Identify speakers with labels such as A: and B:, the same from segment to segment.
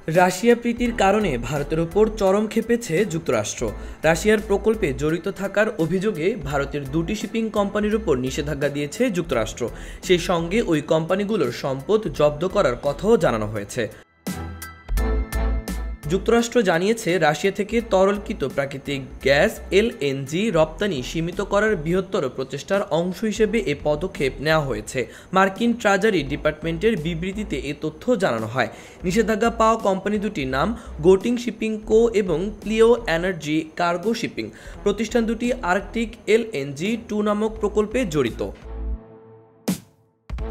A: Russia প্রীতির কারণে ভারতের ওপর চরম ক্ষেপেছে যুক্তরাষ্ট্র। রাশিয়ার প্রকল্পে জড়িত থাকার অভিযোগে ভারতের দুটি শিপিং কোম্পানির ওপর নিষেধাজ্ঞা দিয়েছে যুক্তরাষ্ট্র। সেই সঙ্গে ওই কোম্পানিগুলোর সম্পদ জব্দ করার কথাও জানানো হয়েছে। যুক্তরাষ্ট্র জানিয়েছে, রাশিয়া থেকে তরলকৃত প্রাকৃতিক গ্যাস এলএনজি রপ্তানি সীমিত করার বৃহত্তর প্রচেষ্টার অংশ হিসেবে এ পদক্ষেপ নেওয়া হয়েছে। মার্কিন ট্রেজারি ডিপার্টমেন্টের বিবৃতিতে এ তথ্য জানানো হয়। নিষেধাজ্ঞা পাওয়া কোম্পানি দুটির নাম গোটিং শিপিং কো এবং ক্লিও এনার্জি কার্গো শিপিং। প্রতিষ্ঠান দুটি আর্কটিক এলএনজি 2 নামক প্রকল্পে জড়িত।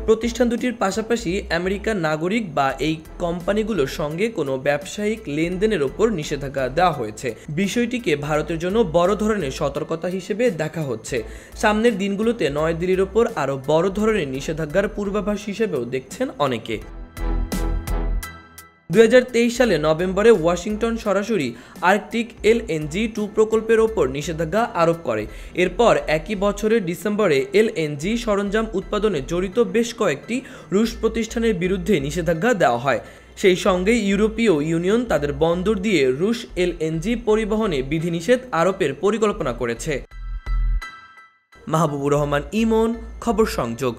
A: প্রতিষ্ঠান দুটির পাশাপাশি আমেরিকান নাগরিক বা এই কোম্পানিগুলোর সঙ্গে কোনো ব্যবসায়িক লেনদেনের ওপর নিষেধাজ্ঞা দেওয়া হয়েছে। বিষয়টিকে ভারতের জন্য বড় ধরনের সতর্কতা হিসেবে দেখা হচ্ছে। সামনের দিনগুলোতে নয়াদিল্লির ওপর আরও বড় ধরনের নিষেধাজ্ঞার পূর্বাভাস হিসেবেও দেখছেন অনেকে। 2023 সালে নভেম্বরে ওয়াশিংটন সরাসরি আর্কটিক এলএনজি 2 প্রকল্পের ওপর নিষেধাজ্ঞা আরোপ করে। এরপর একই বছরের ডিসেম্বরে এলএনজি সরঞ্জাম উৎপাদনে জড়িত বেশ কয়েকটি রুশ প্রতিষ্ঠানের বিরুদ্ধে নিষেধাজ্ঞা দেওয়া হয়। সেই সঙ্গে ইউরোপীয় ইউনিয়ন তাদের বন্দর দিয়ে রুশ এলএনজি পরিবহনে বিধিনিষেধ আরোপের পরিকল্পনা করেছে। মাহবুবুর রহমান ইমন, খবর সংযোগ।